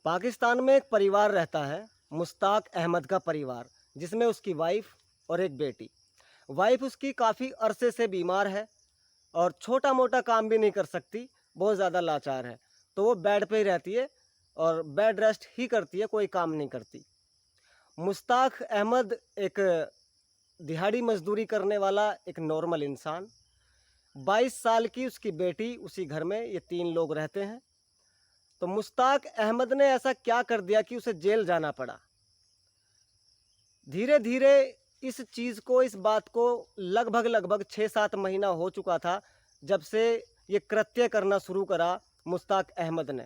पाकिस्तान में एक परिवार रहता है, मुश्ताक अहमद का परिवार, जिसमें उसकी वाइफ और एक बेटी। वाइफ उसकी काफ़ी अरसे से बीमार है और छोटा मोटा काम भी नहीं कर सकती, बहुत ज़्यादा लाचार है। तो वो बेड पे ही रहती है और बेड रेस्ट ही करती है, कोई काम नहीं करती। मुश्ताक अहमद एक दिहाड़ी मजदूरी करने वाला एक नॉर्मल इंसान। 22 साल की उसकी बेटी, उसी घर में ये 3 लोग रहते हैं। तो मुश्ताक अहमद ने ऐसा क्या कर दिया कि उसे जेल जाना पड़ा। धीरे धीरे इस बात को लगभग 6-7 महीना हो चुका था जब से ये कृत्य करना शुरू करा मुश्ताक अहमद ने।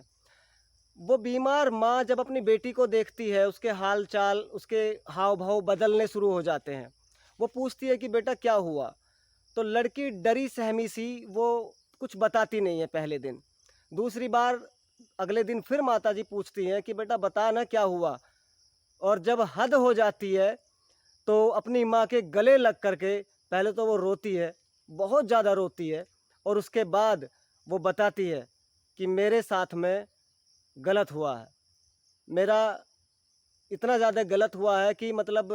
वो बीमार माँ जब अपनी बेटी को देखती है, उसके हाल चाल, उसके हाव भाव बदलने शुरू हो जाते हैं। वो पूछती है कि बेटा क्या हुआ, तो लड़की डरी सहमी सी वो कुछ बताती नहीं है पहले दिन। दूसरी बार अगले दिन फिर माताजी पूछती हैं कि बेटा बता ना क्या हुआ, और जब हद हो जाती है तो अपनी माँ के गले लग करके पहले तो वो रोती है, बहुत ज़्यादा रोती है, और उसके बाद वो बताती है कि मेरे साथ में गलत हुआ है। मेरा इतना ज़्यादा गलत हुआ है कि मतलब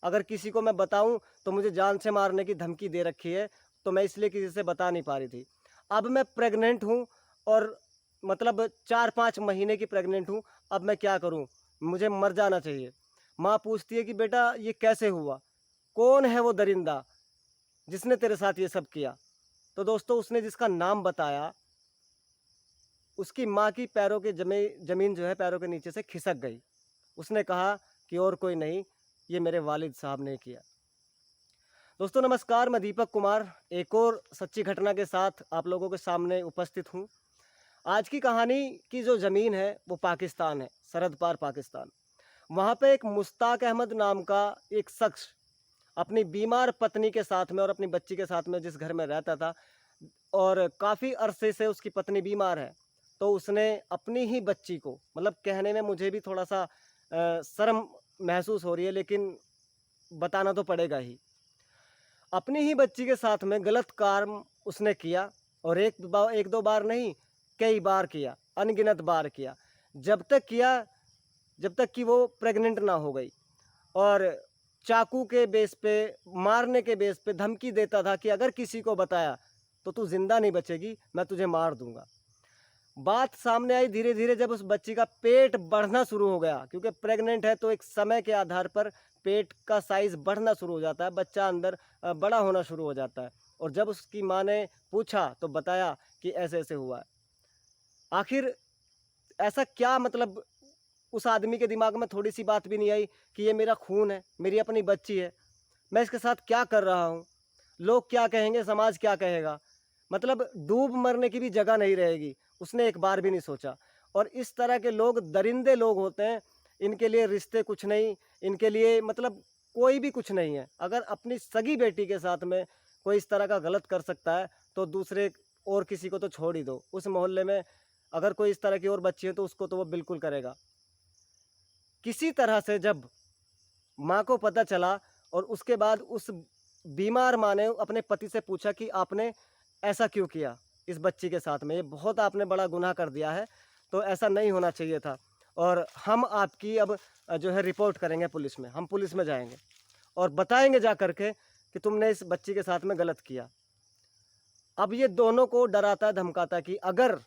अगर किसी को मैं बताऊं तो मुझे जान से मारने की धमकी दे रखी है, तो मैं इसलिए किसी से बता नहीं पा रही थी। अब मैं प्रेग्नेंट हूं और मतलब 4-5 महीने की प्रेग्नेंट हूं, अब मैं क्या करूं, मुझे मर जाना चाहिए। माँ पूछती है कि बेटा ये कैसे हुआ, कौन है वो दरिंदा जिसने तेरे साथ ये सब किया। तो दोस्तों, उसने जिसका नाम बताया, उसकी माँ की पैरों के ज़मीन जो है पैरों के नीचे से खिसक गई। उसने कहा कि और कोई नहीं, ये मेरे वालिद साहब ने किया। दोस्तों नमस्कार, मैं दीपक कुमार एक और सच्ची घटना के साथ आप लोगों के सामने उपस्थित हूँ। आज की कहानी की जो ज़मीन है वो पाकिस्तान है, सरहद पार पाकिस्तान। वहाँ पे एक मुश्ताक अहमद नाम का एक शख्स अपनी बीमार पत्नी के साथ में और अपनी बच्ची के साथ में जिस घर में रहता था, और काफ़ी अरसे से उसकी पत्नी बीमार है, तो उसने अपनी ही बच्ची को, मतलब कहने में मुझे भी थोड़ा सा शर्म महसूस हो रही है, लेकिन बताना तो पड़ेगा ही। अपनी ही बच्ची के साथ में गलत काम उसने किया, और एक दो बार नहीं, कई बार किया, अनगिनत बार किया। जब तक कि वो प्रेग्नेंट ना हो गई, और चाकू के बेस पे, मारने के बेस पे धमकी देता था कि अगर किसी को बताया तो तू जिंदा नहीं बचेगी, मैं तुझे मार दूंगा। बात सामने आई धीरे धीरे जब उस बच्ची का पेट बढ़ना शुरू हो गया, क्योंकि प्रेग्नेंट है तो एक समय के आधार पर पेट का साइज़ बढ़ना शुरू हो जाता है, बच्चा अंदर बड़ा होना शुरू हो जाता है। और जब उसकी माँ ने पूछा तो बताया कि ऐसे ऐसे हुआ है। आखिर ऐसा क्या, मतलब उस आदमी के दिमाग में थोड़ी सी बात भी नहीं आई कि ये मेरा खून है, मेरी अपनी बच्ची है, मैं इसके साथ क्या कर रहा हूँ, लोग क्या कहेंगे, समाज क्या कहेगा, मतलब डूब मरने की भी जगह नहीं रहेगी। उसने एक बार भी नहीं सोचा। और इस तरह के लोग दरिंदे लोग होते हैं, इनके लिए रिश्ते कुछ नहीं, इनके लिए मतलब कोई भी कुछ नहीं है। अगर अपनी सगी बेटी के साथ में कोई इस तरह का गलत कर सकता है तो दूसरे और किसी को तो छोड़ ही दो। उस मोहल्ले में अगर कोई इस तरह की और बच्ची है तो उसको तो वो बिल्कुल करेगा। किसी तरह से जब माँ को पता चला, और उसके बाद उस बीमार माँ ने अपने पति से पूछा कि आपने ऐसा क्यों किया इस बच्ची के साथ में, ये बहुत आपने बड़ा गुनाह कर दिया है, तो ऐसा नहीं होना चाहिए था, और हम आपकी अब जो है रिपोर्ट करेंगे पुलिस में, हम पुलिस में जाएंगे और बताएंगे जा करके कि तुमने इस बच्ची के साथ में गलत किया। अब ये दोनों को डराता धमकाता कि अगर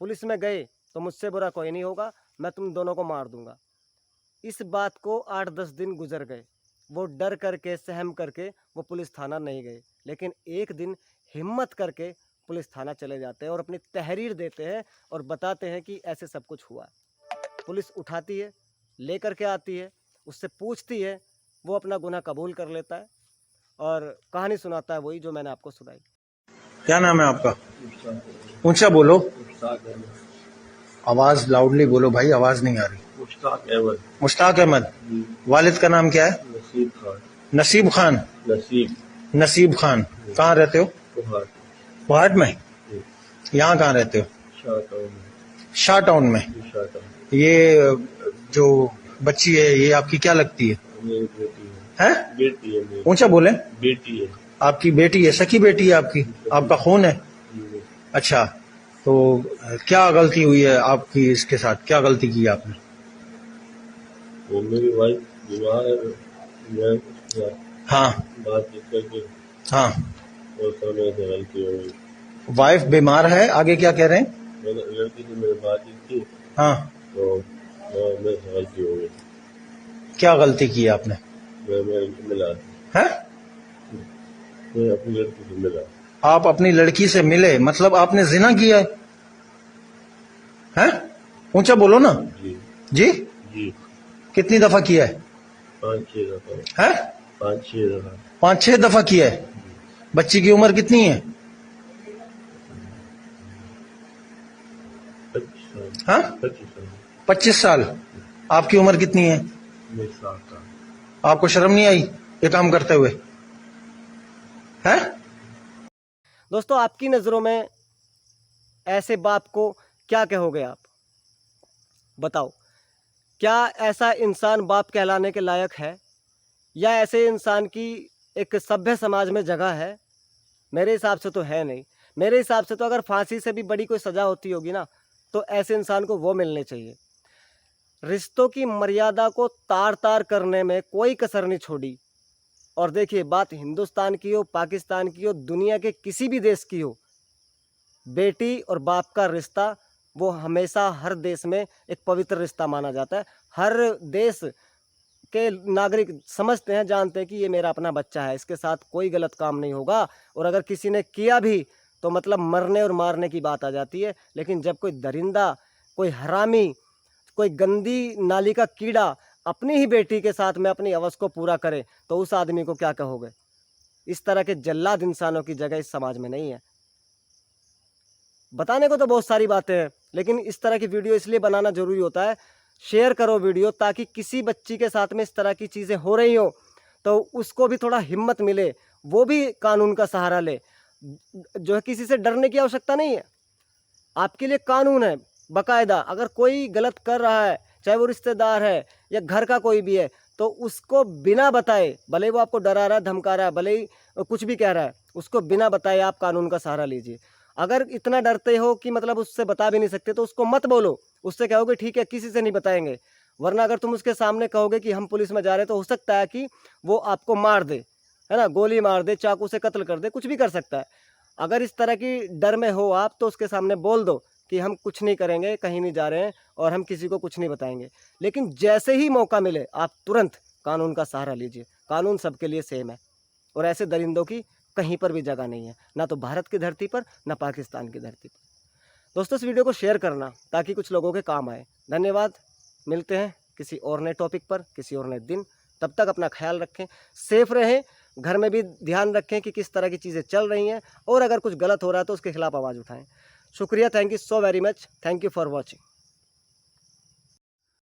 पुलिस में गए तो मुझसे बुरा कोई नहीं होगा, मैं तुम दोनों को मार दूंगा। इस बात को 8-10 दिन गुजर गए। वो डर करके, सहम करके वो पुलिस थाना नहीं गए, लेकिन एक दिन हिम्मत करके पुलिस थाना चले जाते हैं और अपनी तहरीर देते हैं और बताते हैं कि ऐसे सब कुछ हुआ। पुलिस उठाती है, लेकर के आती है, उससे पूछती है, वो अपना गुनाह कबूल कर लेता है और कहानी सुनाता है वही जो मैंने आपको सुनाई। क्या नाम है आपका? ऊंचा बोलो, आवाज लाउडली बोलो भाई, आवाज नहीं आ रही। मुश्ताक अहमद। मुश्ताक अहमद। वालिद का नाम क्या है? नसीब खान। नसीब खान। नसीब खान। कहाँ रहते हो? गुवाहाट में। यहाँ कहाँ रहते हो? शाह टाउन में। ये जो बच्ची है ये आपकी क्या लगती है? मेरी बेटी है। बेटी है मेरी। ऊंचा बोले। बेटी है। आपकी बेटी है, सखी बेटी है आपकी, आपका खून है? अच्छा, तो क्या गलती हुई है आपकी इसके साथ, क्या गलती की आपने? वो मेरी वाइफ बीमार है, मैं उसके साथ हाँ बातचीत करके हाँ, और समय से गलती हो गई। वाइफ बीमार है, आगे क्या कह रहे हैं? मैंने लड़की से मेरी बातचीत की हाँ, तो मेरे से गलती हो गई। क्या गलती की आपने? मैं मिला, हैं? मैं अपनी लड़की से मिला। आप अपनी लड़की से मिले, मतलब आपने जिना किया है? हैं? ऊंचा बोलो ना। जी जी, जी, कितनी दफा किया है? 5-6 दफा। हैं? 5-6 दफा। 5-6 दफा किया है। बच्ची की उम्र कितनी है? 25 साल। हाँ, 25 साल। 25 साल। आपकी उम्र कितनी है? मेरे साथ था। आपको शर्म नहीं आई ये काम करते हुए? हैं? दोस्तों, आपकी नज़रों में ऐसे बाप को क्या कहोगे आप? बताओ, क्या ऐसा इंसान बाप कहलाने के लायक है, या ऐसे इंसान की एक सभ्य समाज में जगह है? मेरे हिसाब से तो है नहीं। मेरे हिसाब से तो अगर फांसी से भी बड़ी कोई सज़ा होती होगी ना, तो ऐसे इंसान को वो मिलने चाहिए। रिश्तों की मर्यादा को तार तार करने में कोई कसर नहीं छोड़ी। और देखिए, बात हिंदुस्तान की हो, पाकिस्तान की हो, दुनिया के किसी भी देश की हो, बेटी और बाप का रिश्ता वो हमेशा हर देश में एक पवित्र रिश्ता माना जाता है। हर देश के नागरिक समझते हैं, जानते हैं कि ये मेरा अपना बच्चा है, इसके साथ कोई गलत काम नहीं होगा। और अगर किसी ने किया भी तो मतलब मरने और मारने की बात आ जाती है। लेकिन जब कोई दरिंदा, कोई हरामी, कोई गंदी नाली का कीड़ा अपनी ही बेटी के साथ में अपनी हवस को पूरा करे, तो उस आदमी को क्या कहोगे? इस तरह के जल्लाद इंसानों की जगह इस समाज में नहीं है। बताने को तो बहुत सारी बातें हैं, लेकिन इस तरह की वीडियो इसलिए बनाना ज़रूरी होता है। शेयर करो वीडियो, ताकि किसी बच्ची के साथ में इस तरह की चीज़ें हो रही हो तो उसको भी थोड़ा हिम्मत मिले, वो भी कानून का सहारा ले। जो है, किसी से डरने की आवश्यकता नहीं है। आपके लिए कानून है बाकायदा। अगर कोई गलत कर रहा है, चाहे वो रिश्तेदार है या घर का कोई भी है, तो उसको बिना बताए, भले ही वो आपको डरा रहा है, धमका रहा है, भले ही कुछ भी कह रहा है, उसको बिना बताए आप कानून का सहारा लीजिए। अगर इतना डरते हो कि मतलब उससे बता भी नहीं सकते, तो उसको मत बोलो। उससे कहोगे ठीक है, किसी से नहीं बताएंगे। वरना अगर तुम उसके सामने कहोगे कि हम पुलिस में जा रहे हैं, तो हो सकता है कि वो आपको मार दे, है ना, गोली मार दे, चाकू से कत्ल कर दे, कुछ भी कर सकता है। अगर इस तरह की डर में हो आप, तो उसके सामने बोल दो कि हम कुछ नहीं करेंगे, कहीं नहीं जा रहे हैं और हम किसी को कुछ नहीं बताएंगे। लेकिन जैसे ही मौका मिले, आप तुरंत कानून का सहारा लीजिए। कानून सबके लिए सेम है और ऐसे दरिंदों की कहीं पर भी जगह नहीं है, ना तो भारत की धरती पर, ना पाकिस्तान की धरती पर। दोस्तों, इस वीडियो को शेयर करना ताकि कुछ लोगों के काम आए। धन्यवाद। मिलते हैं किसी और नए टॉपिक पर, किसी और नए दिन। तब तक अपना ख्याल रखें, सेफ रहें, घर में भी ध्यान रखें कि किस तरह की चीज़ें चल रही हैं, और अगर कुछ गलत हो रहा है तो उसके खिलाफ आवाज़ उठाएं। शुक्रिया, thank you so very much, thank you for watching.